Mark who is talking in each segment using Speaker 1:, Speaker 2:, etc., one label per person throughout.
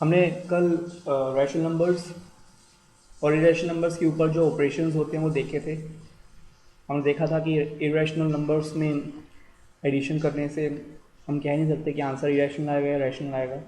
Speaker 1: हमने कल rational numbers और इरेशनल नंबर्स के ऊपर जो ऑपरेशंस होते हैं वो देखे थे। हमने देखा था कि इरेशनल नंबर्स में एडिशन करने से हम कह नहीं सकते कि आंसर इरेशनल आएगा या रैशनल आएगा।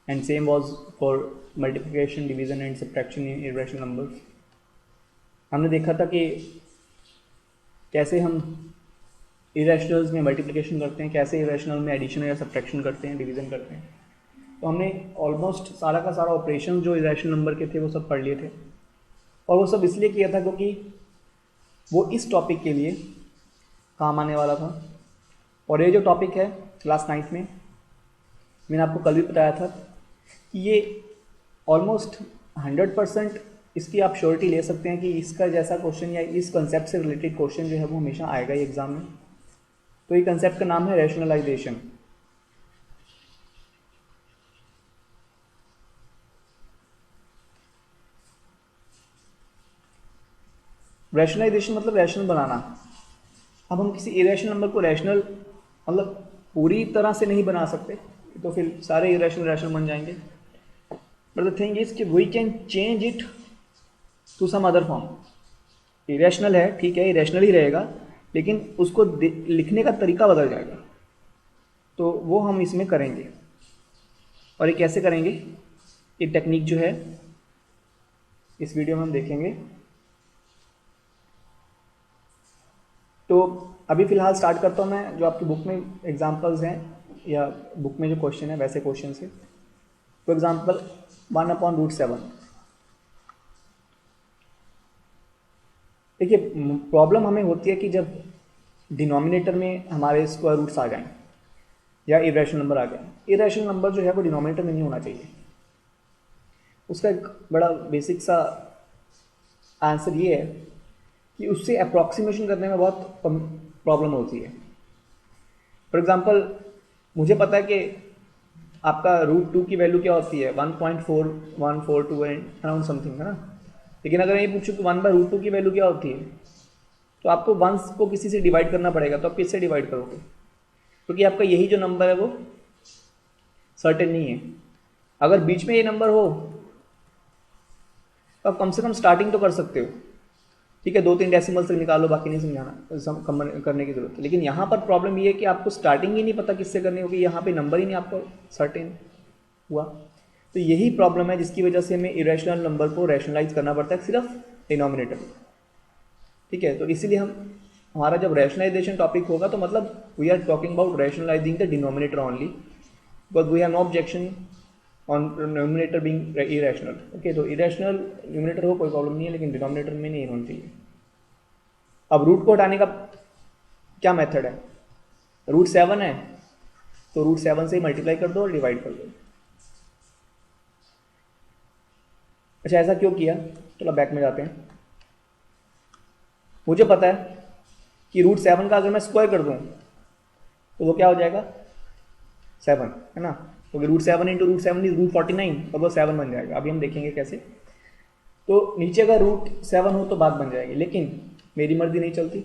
Speaker 1: And same was for multiplication, division and subtraction in irrational numbers. हमने देखा था कि कैसे हम इरेशनल्स में मल्टीप्लिकेशन करते हैं, कैसे इरेशनल में एडिशन या सब्ट्रैक्शन करते हैं, डिवीजन करते हैं। तो हमने ऑलमोस्ट सारा का सारा ऑपरेशन जो इरेशनल नंबर के थे वो सब पढ़ लिए थे, और वो सब इसलिए किया था क्योंकि वो इस टॉपिक के लिए काम आने वाला था। और ये जो टॉपिक है क्लास 9th में, मैंने आपको कल भी बताया था कि ये ऑलमोस्ट 100% इसकी आप श्योरिटी ले सकते हैं कि इसका जैसा क्वेश्चन या इस कंसेप्ट से रिलेटेड क्वेश्चन जो है वो हमेशा आएगा ही एग्जाम में। तो ये कंसेप्ट का नाम है रैशनलाइजेशन। रैशनलाइजेशन मतलब रैशनल बनाना। अब हम किसी इरेशनल नंबर को रैशनल मतलब पूरी तरह से नहीं बना सकते, तो फिर सारे इरेशनल रैशनल बन जाएंगे। बट द थिंग इज कि we can change it to some other form. Irrational है, ठीक है, इरेशनल ही रहेगा, लेकिन उसको लिखने का तरीका बदल जाएगा। तो वो हम इसमें करेंगे। और ये कैसे करेंगे, ये टेक्निक जो है इस वीडियो में हम देखेंगे। तो अभी फ़िलहाल स्टार्ट करता हूँ मैं, जो आपकी बुक में एग्जांपल्स हैं या बुक में जो क्वेश्चन है वैसे क्वेश्चन से। तो एग्जांपल 1/√7। देखिए, प्रॉब्लम हमें होती है कि जब डिनोमिनेटर में हमारे स्क्वायर रूट्स आ जाएं या इरेशनल नंबर आ जाए। इरेशनल नंबर जो है वो डिनोमिनेटर में नहीं होना चाहिए। उसका एक बड़ा बेसिक सा आंसर ये है कि उससे अप्रॉक्सीमेशन करने में बहुत प्रॉब्लम होती है। फॉर एग्जांपल, मुझे पता है कि आपका √2 की वैल्यू क्या होती है, 1.4142 अराउंड समथिंग, है ना। लेकिन अगर मैं पूछूँ कि 1/√2 की वैल्यू क्या होती है, तो आपको वंस को किसी से डिवाइड करना पड़ेगा। तो आप किससे डिवाइड करोगे, क्योंकि आपका यही जो नंबर है वो सर्टेन नहीं है। अगर बीच में ये नंबर हो तो आप कम से कम स्टार्टिंग तो कर सकते हो, ठीक है, 2-3 डेसिमल से निकालो, बाकी नहीं समझाना करने की जरूरत है। लेकिन यहाँ पर प्रॉब्लम ये है कि आपको स्टार्टिंग ही नहीं पता किससे करनी होगी, यहाँ पे नंबर ही नहीं आपको सर्टेन हुआ। तो यही प्रॉब्लम है जिसकी वजह से हमें इरेशनल नंबर को रैशनलाइज करना पड़ता है सिर्फ डिनोमिनेटर, ठीक है। तो इसीलिए हमारा जब रैशनलाइजेशन टॉपिक होगा तो मतलब we are talking about rationalising the denominator only, because we have no objection on numerator being irrational. Okay, तो इरेशनल न्यूमिनेटर हो कोई प्रॉब्लम नहीं है, लेकिन डिनोमिनेटर में नहीं होनी चाहिए। अब रूट को हटाने का क्या मेथड है, √7 है तो √7 से ही मल्टीप्लाई कर दो और डिवाइड कर दो। अच्छा, ऐसा क्यों किया, चलो बैक में जाते हैं। मुझे पता है कि √7 का अगर मैं स्क्वायर कर दूं तो वो क्या हो जाएगा, 7, है ना। तो √7 इंटू √7 इज √49, और वो 7 बन जाएगा। अभी हम देखेंगे कैसे। तो नीचे का √7 हो तो बात बन जाएगी, लेकिन मेरी मर्जी नहीं चलती।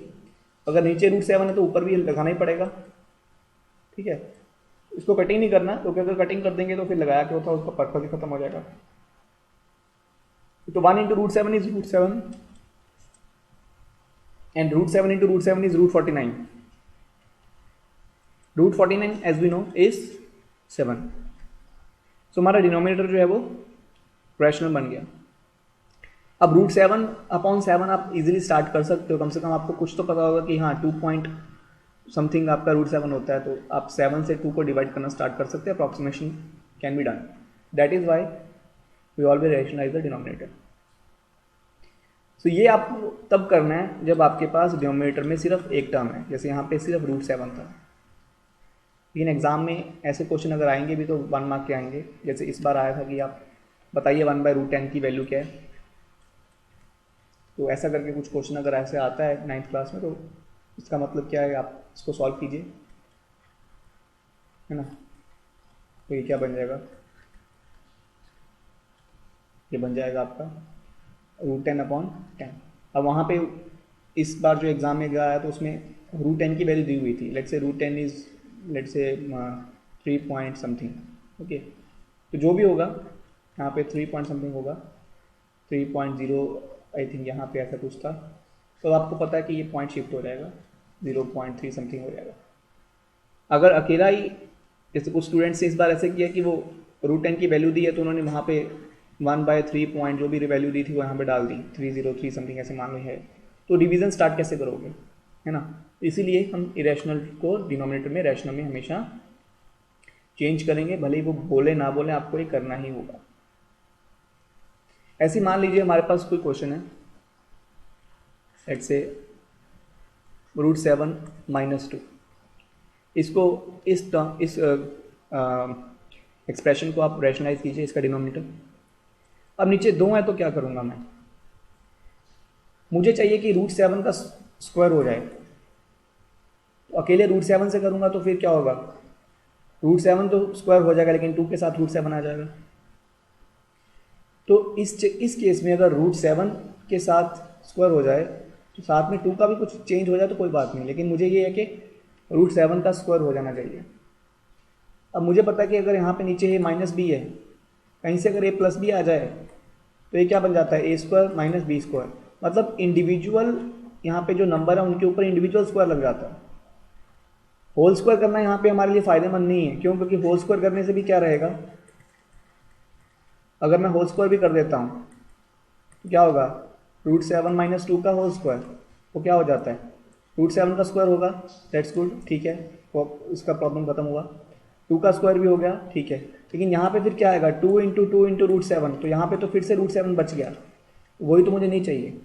Speaker 1: अगर नीचे √7 है तो ऊपर भी लगाना ही पड़ेगा, ठीक है। इसको कटिंग नहीं करना, क्योंकि अगर कटिंग कर देंगे तो फिर लगाया क्या होता है उसका पर्पज ही खत्म हो जाएगा। तो 1 into √7 is √7, and √7 into √7 is √49. √49 as we know is 7. So हमारा डिनोमिनेटर जो है वो रैशनल बन गया। अब √7/7 आप इजीली स्टार्ट कर सकते हो, कम से कम आपको कुछ तो पता होगा कि हाँ 2 पॉइंट समथिंग आपका √7 होता है, तो आप 7 से 2 को डिवाइड करना स्टार्ट कर सकते हैं। Approximation can be done. That is why we always rationalise the denominator. तो ये आपको तब करना है जब आपके पास डिनोमिनेटर में सिर्फ एक टर्म है, जैसे यहाँ पे सिर्फ √7 था। लेकिन एग्जाम में ऐसे क्वेश्चन अगर आएंगे भी तो 1 मार्क के आएंगे। जैसे इस बार आया था कि आप बताइए 1/√10 की वैल्यू क्या है। तो ऐसा करके कुछ क्वेश्चन अगर ऐसे आता है 9th क्लास में, तो इसका मतलब क्या है, आप इसको सॉल्व कीजिए, है ना। तो ये क्या बन जाएगा, ये बन जाएगा आपका √10/10। अब वहाँ पे इस बार जो एग्ज़ाम में गया है तो उसमें √10 की वैल्यू दी हुई थी। Let's say √10 is let's say 3 point something, okay. तो जो भी होगा यहाँ पे 3 पॉइंट समथिंग होगा, 3.0 आई थिंक यहाँ पे ऐसा कुछ था। तो आपको पता है कि ये पॉइंट शिफ्ट हो जाएगा, 0.3 समथिंग हो जाएगा। अगर अकेला ही, जैसे कुछ स्टूडेंट्स ने इस बार ऐसे किया कि वो √10 की वैल्यू दी है तो उन्होंने वहाँ पे 1/3 पॉइंट जो भी वैल्यू दी थी वो यहाँ पे डाल दी, 303 समथिंग ऐसे मान लो है। तो डिवीज़न स्टार्ट कैसे करोगे, है ना। इसीलिए हम इरेशनल को डिनोमिनेटर में रैशनल में हमेशा चेंज करेंगे, भले ही वो बोले ना बोले, आपको ये करना ही होगा। ऐसे मान लीजिए हमारे पास कोई क्वेश्चन है, लेट्स से √7 - 2, इसको इस टर्म इस एक्सप्रेशन को आप रैशनलाइज कीजिए, इसका डिनोमिनेटर। अब नीचे 2 है तो क्या करूँगा मैं, मुझे चाहिए कि √7 का स्क्वायर हो जाए। तो अकेले √7 से करूँगा तो फिर क्या होगा, √7 तो स्क्वायर हो जाएगा लेकिन 2 के साथ √7 आ जाएगा। तो इस केस में अगर √7 के साथ स्क्वायर हो जाए तो साथ में 2 का भी कुछ चेंज हो जाए तो कोई बात नहीं, लेकिन मुझे ये है कि √7 का स्क्वायर हो जाना चाहिए। अब मुझे पता है कि अगर यहाँ पे नीचे ये -b है, कहीं से अगर a+b आ जाए तो ये क्या बन जाता है, a² - b²। मतलब इंडिविजुअल यहाँ पे जो नंबर है उनके ऊपर इंडिविजुअल स्क्वायर लग जाता है। होल स्क्वायर करना यहाँ पे हमारे लिए फ़ायदेमंद नहीं है, क्यों, क्योंकि होल स्क्वायर करने से भी क्या रहेगा, अगर मैं होल स्क्वायर भी कर देता हूँ तो क्या होगा, √7 - 2 का होल स्क्वायर, वो क्या हो जाता है, √7 का स्क्वायर होगा, दैट्स गुड, ठीक है, वो इसका प्रॉब्लम खत्म हुआ। 2 का स्क्वायर भी हो गया, ठीक है। लेकिन यहाँ पे फिर क्या आएगा, 2 × 2 × √7, तो यहाँ पे तो फिर से √7 बच गया, वही तो मुझे नहीं चाहिए।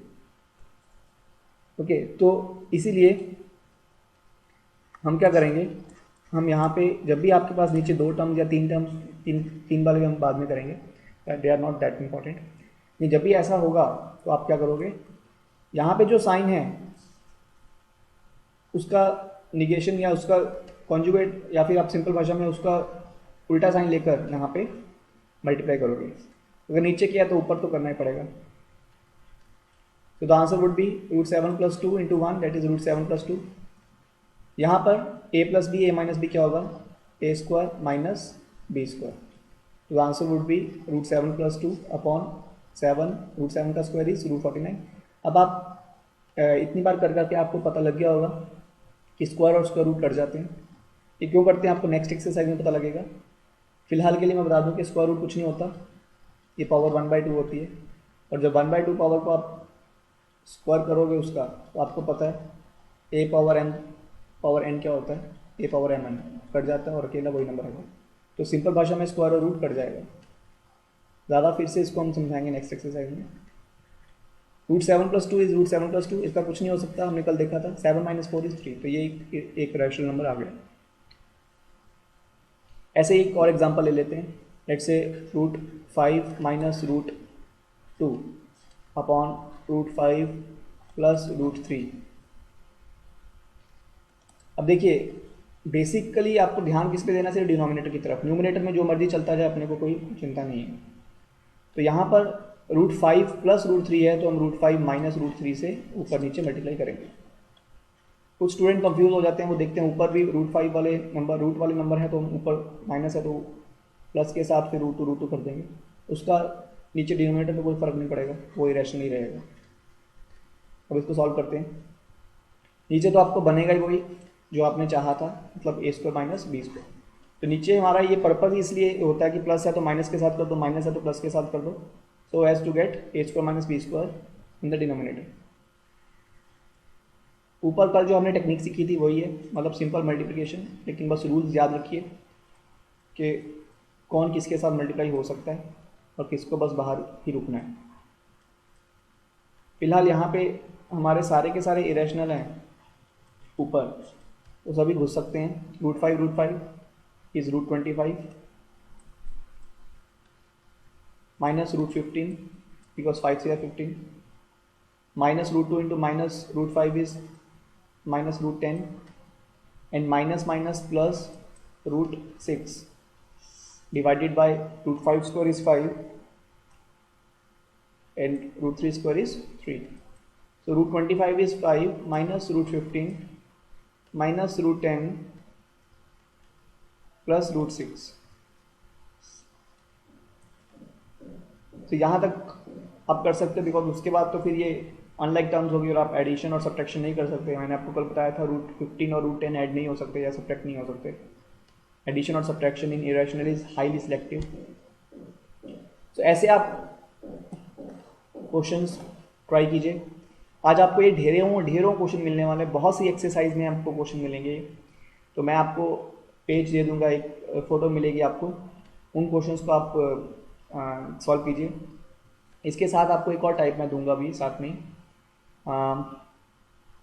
Speaker 1: ओके, तो इसीलिए हम क्या करेंगे, हम यहाँ पे जब भी आपके पास नीचे 2 टर्म या 3 टर्म, तीन वाले हम बाद में करेंगे, they are not that important. ये जब भी ऐसा होगा तो आप क्या करोगे, यहाँ पे जो साइन है उसका निगेशन या उसका कॉन्जुगेट, या फिर आप सिंपल भाषा में उसका उल्टा साइन लेकर यहाँ पे मल्टीप्लाई करोगे। अगर नीचे किया तो ऊपर तो करना ही पड़ेगा। तो the answer would be √7 + 2 × 1, that is √7 + 2। यहाँ पर a+b a - b क्या होगा, a² - b²। तो the answer would be √7 + 2 upon 7, √7 का स्क्वायर इज √49। अब आप इतनी बार कर करके आपको पता लग गया होगा कि स्क्वायर और स्क्वायर रूट कट जाते हैं। ये क्यों करते हैं आपको नेक्स्ट एक्सरसाइज में पता लगेगा। फिलहाल के लिए मैं बता दूं कि स्क्वायर रूट कुछ नहीं होता, ये पावर 1/2 होती है। और जब 1/2 पावर को आप स्क्वायर करोगे उसका, तो आपको पता है a⁴n क्या होता है, a⁴mn कट जाता है और अकेला वही नंबर होगा। तो सिंपल भाषा में स्क्वायर और रूट कट जाएगा। ज़्यादा फिर से इसको हम समझाएंगे नेक्स्ट एक्सरसाइज में। √7 + 2 इज √7 + 2, इसका कुछ नहीं हो सकता, हमने कल देखा था। 7 - 4 = 3, तो ये एक रैशनल नंबर आ गया। ऐसे ही एक और एग्जांपल ले लेते हैं, लेट्स से √5 - √2 अपॉन √5 + √3। अब देखिए, बेसिकली आपको ध्यान किस पे देना चाहिए, डिनोमिनेटर की तरफ। न्यूमिनेटर में जो मर्जी चलता जाए, अपने को कोई चिंता नहीं है। तो यहाँ पर √5 + √3 है, तो हम √5 - √3 से ऊपर नीचे मल्टीप्लाई करेंगे। कुछ स्टूडेंट कंफ्यूज हो जाते हैं, वो देखते हैं ऊपर भी √5 वाले नंबर, रूट वाले नंबर है, तो हम ऊपर माइनस है तो प्लस के साथ फिर √2 कर देंगे, उसका नीचे डिनोमिनेटर में कोई फर्क नहीं पड़ेगा, वो इरेशनल ही रहेगा। अब इसको सॉल्व करते हैं। नीचे तो आपको बनेगा ही वही जो आपने चाहा था, मतलब a² - b²। तो नीचे हमारा ये पर्पज़ इसलिए होता है कि प्लस है तो माइनस के साथ कर दो, माइनस है तो प्लस के साथ कर दो, so as to get a² - b² in the denominator. ऊपर कल जो हमने टेक्निक सीखी थी वही है, मतलब सिंपल मल्टीप्लिकेशन, लेकिन बस रूल्स याद रखिए कि कौन किसके साथ मल्टीप्लाई हो सकता है और किसको बस बाहर ही रुकना है। फिलहाल यहाँ पे हमारे सारे के सारे इरेशनल हैं ऊपर, तो सभी घुस सकते हैं। √5 इज √25 माइनस √15 बिकॉज 5 से 15, minus √2 into minus √5 is minus √10, and minus minus plus √6 divided by √5 square is 5 and √3 square is 3. So √25 is 5 minus √15 minus √10 plus √6. तो यहाँ तक आप कर सकते हो, बिकॉज उसके बाद तो फिर ये अनलाइक टर्म्स होगी और आप एडिशन और सब्ट्रैक्शन नहीं कर सकते। मैंने आपको कल बताया था √15 और √10 ऐड नहीं हो सकते या सब्ट्रैक्ट नहीं हो सकते। एडिशन और subtraction in irrational is highly selective. तो ऐसे आप क्वेश्चंस ट्राई कीजिए। आज आपको ये ढेरों क्वेश्चन मिलने वाले हैं, बहुत सी एक्सरसाइज में आपको क्वेश्चन मिलेंगे। तो मैं आपको पेज दे दूंगा, एक फ़ोटो मिलेगी आपको, उन क्वेश्चंस को आप सॉल्व कीजिए। इसके साथ आपको एक और टाइप मैं दूंगा भी साथ में।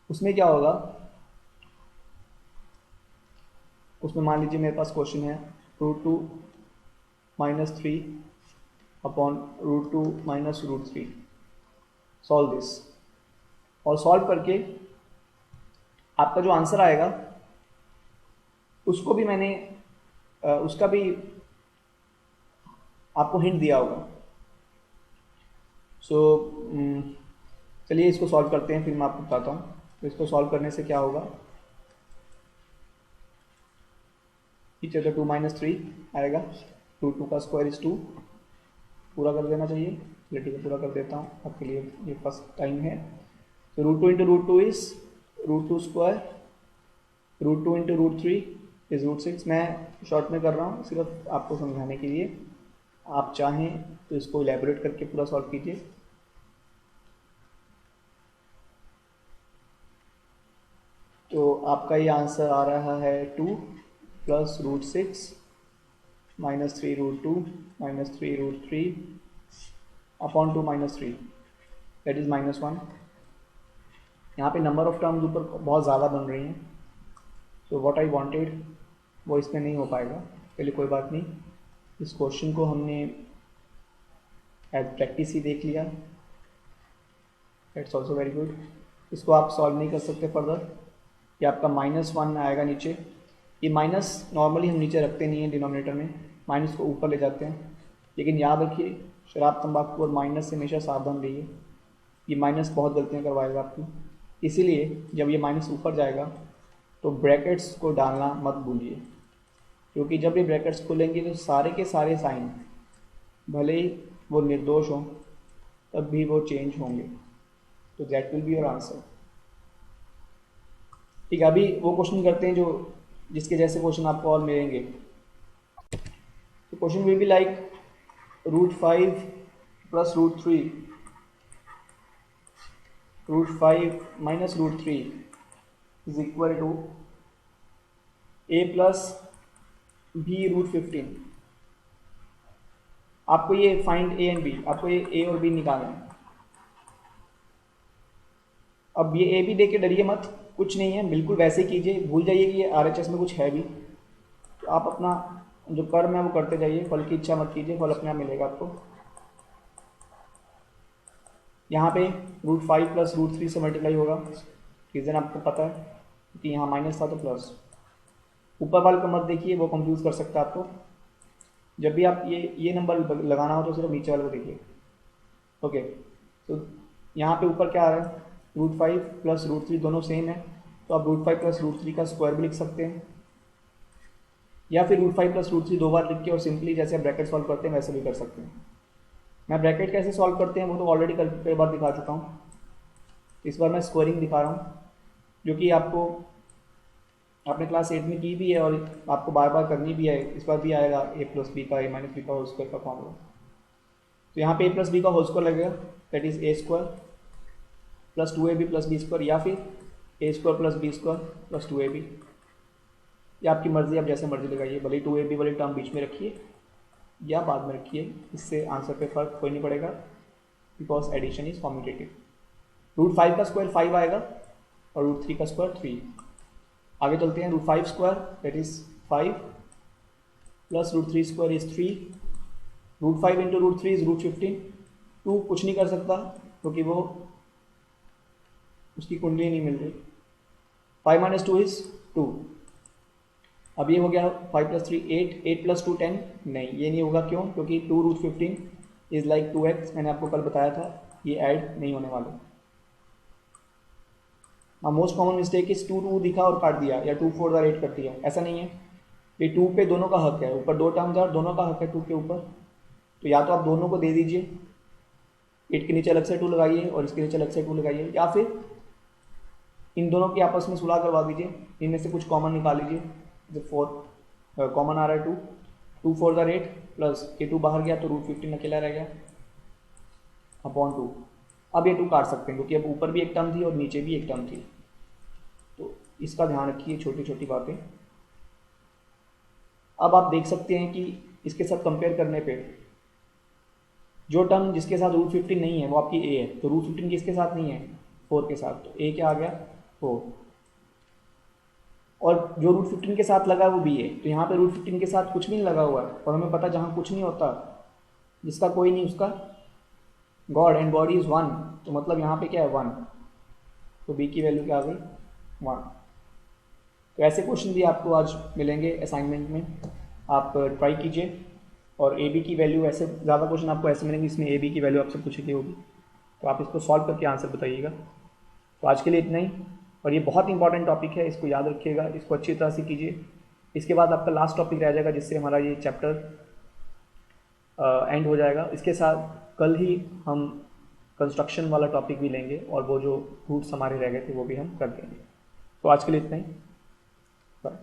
Speaker 1: उसमें क्या होगा, उसमें मान लीजिए मेरे पास क्वेश्चन है √2 - 3 अपॉन √2 - √3, सॉल्व दिस। और सॉल्व करके आपका जो आंसर आएगा उसको भी मैंने उसका भी आपको हिंट दिया होगा। सो चलिए इसको सॉल्व करते हैं, फिर मैं आपको बताता हूँ। तो इसको सॉल्व करने से क्या होगा, ठीक है, तो 2 - 3 आएगा। 2 का स्क्वायर इज 2, पूरा कर देना चाहिए। चलिए ठीक है, पूरा कर देता हूँ आपके लिए, ये फर्स्ट टाइम है। तो √2 × √2 इज √2 स्क्वायर, √2 × √3 इज √6। मैं शॉर्ट में कर रहा हूँ सिर्फ आपको समझाने के लिए, आप चाहें तो इसको इलेबोरेट करके पूरा सॉल्व कीजिए। तो आपका ये आंसर आ रहा है 2 + √6 - 3 √2 - 3 √3 अपॉन 2 - 3, दैट इज -1। यहाँ पे नंबर ऑफ टर्म्स ऊपर बहुत ज़्यादा बन रही हैं, तो व्हाट आई वांटेड वो इसमें नहीं हो पाएगा। चलिए कोई बात नहीं, इस क्वेश्चन को हमने एज प्रैक्टिस ही देख लिया, दैट्स ऑल्सो वेरी गुड। इसको आप सॉल्व नहीं कर सकते फर्दर। ये आपका -1 आएगा नीचे। ये माइनस नॉर्मली हम नीचे रखते नहीं हैं डिनोमिनेटर में, माइनस को ऊपर ले जाते हैं। लेकिन याद रखिए, शराब तंबाकू और माइनस से हमेशा सावधान रहिए, ये माइनस बहुत गलतियाँ करवाएगा आपकी। इसीलिए जब ये माइनस ऊपर जाएगा तो ब्रैकेट्स को डालना मत भूलिए, क्योंकि जब ये ब्रैकेट्स खुलेंगे तो सारे के सारे साइन, भले ही वो निर्दोष हों, तब भी वो चेंज होंगे। तो that will be your answer. ठीक है, अभी वो क्वेश्चन करते हैं जो जिसके जैसे क्वेश्चन आपको और मिलेंगे। तो question will be like √5 + √3, √5 - √3 is equal to a + b √15। आपको ये फाइंड a एंड b, आपको ये a और b निकालना है। अब ये a b देख के डरिए मत, कुछ नहीं है, बिल्कुल वैसे कीजिए, भूल जाइए कि ये RHS में कुछ है भी। तो आप अपना जो कर्म है वो करते जाइए, फल की इच्छा मत कीजिए, फल अपने आप मिलेगा आपको। यहाँ पे √5 + √3 से मल्टीप्लाई होगा, रीज़न आपको पता है कि यहाँ माइनस था तो प्लस। ऊपर वाले को मत देखिए, वो कंफ्यूज कर सकता है आपको। जब भी आप ये नंबर लगाना हो तो सिर्फ नीचे वाले को देखिए। ओके, तो यहाँ पे ऊपर क्या आ रहा है, √5 + √3 दोनों सेम है, तो आप √5 + √3 का स्क्वायर भी लिख सकते हैं, या फिर √5 + √3 दो बार लिख के और सिंपली जैसे ब्रैकेट सॉल्व करते हैं वैसे भी कर सकते हैं। मैं ब्रैकेट कैसे सॉल्व करते हैं वो तो ऑलरेडी कई बार दिखा चुका हूँ, इस बार मैं स्क्वायरिंग दिखा रहा हूँ, जो कि आपको आपने क्लास 8 में की भी है और आपको बार बार करनी भी है। इस बार भी आएगा a + b का a - b का होल स्क्वायर का फॉर्मूला। तो यहाँ पे a + b का होल स्क्वायर लगेगा, that is a² + 2ab + b², या फिर a² + b² + 2ab। ये आपकी मर्जी, आप जैसे मर्जी लगाइए, भले 2ab वाली टर्म बीच में रखिए या बाद में रखिए, इससे आंसर पे फर्क कोई नहीं पड़ेगा, बिकॉज एडिशन इज कॉम्यूटेटिव। √5 का स्क्वायर 5 आएगा और √3 का स्क्वायर 3। आगे चलते हैं, √5² दैट इज 5 + √3² इज 3, √5 × √3 इज √15। 2 कुछ नहीं कर सकता क्योंकि वो उसकी कुंडली नहीं मिल रही। 5 - 2 इज 2। अब ये हो गया 5 + 3 8, 8 + 2 10, नहीं ये नहीं होगा, क्यों, क्योंकि 2 √15 इज लाइक 2x, मैंने आपको कल बताया था, ये ऐड नहीं होने वाले। मोस्ट कॉमन मिस्टेक इज 2 दिखा और काट दिया, या 2 4 8 कर दिया, ऐसा नहीं है। ये 2 पे दोनों का हक है, ऊपर 2 टर्म्स है और दोनों का हक है 2 के ऊपर, तो या तो आप दोनों को दे दीजिए 8 के नीचे अलग से 2 लगाइए और इसके नीचे अलग से 2 लगाइए, या फिर इन दोनों की आपस में सुलह करवा दीजिए, इनमें से कुछ कॉमन निकाल लीजिए। जब 4 कॉमन आ रहा है 2, 2 4 ज़ार 8 प्लस ये 2 बाहर गया तो √15 अकेला रह गया अपॉन 2। अब ये 2 काट सकते हैं क्योंकि अब ऊपर भी एक टर्म थी और नीचे भी एक टर्म थी, तो इसका ध्यान रखिए, छोटी छोटी बातें। अब आप देख सकते हैं कि इसके साथ कंपेयर करने पे जो टर्म जिसके साथ √15 नहीं है वो आपकी ए है, तो √15 किसके साथ नहीं है, 4 के साथ, तो ए क्या आ गया 4। और जो √15 के साथ लगा है वो बी है, तो यहाँ पे √15 के साथ कुछ भी नहीं लगा हुआ है, और हमें पता जहाँ कुछ नहीं होता, जिसका कोई नहीं उसका गॉड, एंड बॉडी इज़ 1, तो मतलब यहाँ पे क्या है 1, तो बी की वैल्यू क्या आ गई 1। तो ऐसे क्वेश्चन भी आपको आज मिलेंगे असाइनमेंट में, आप ट्राई कीजिए। और ए बी की वैल्यू, ऐसे ज़्यादा क्वेश्चन आपको ऐसे मिलेंगे इसमें ए बी की वैल्यू आपसे पूछी गई होगी, तो आप इसको सॉल्व करके आंसर बताइएगा। तो आज के लिए इतना ही, और ये बहुत इंपॉर्टेंट टॉपिक है, इसको याद रखिएगा, इसको अच्छी तरह से कीजिए। इसके बाद आपका लास्ट टॉपिक रह जाएगा जिससे हमारा ये चैप्टर एंड हो जाएगा। इसके साथ कल ही हम कंस्ट्रक्शन वाला टॉपिक भी लेंगे और वो जो रूट्स हमारे रह गए थे वो भी हम कर देंगे। तो आज के लिए इतना ही।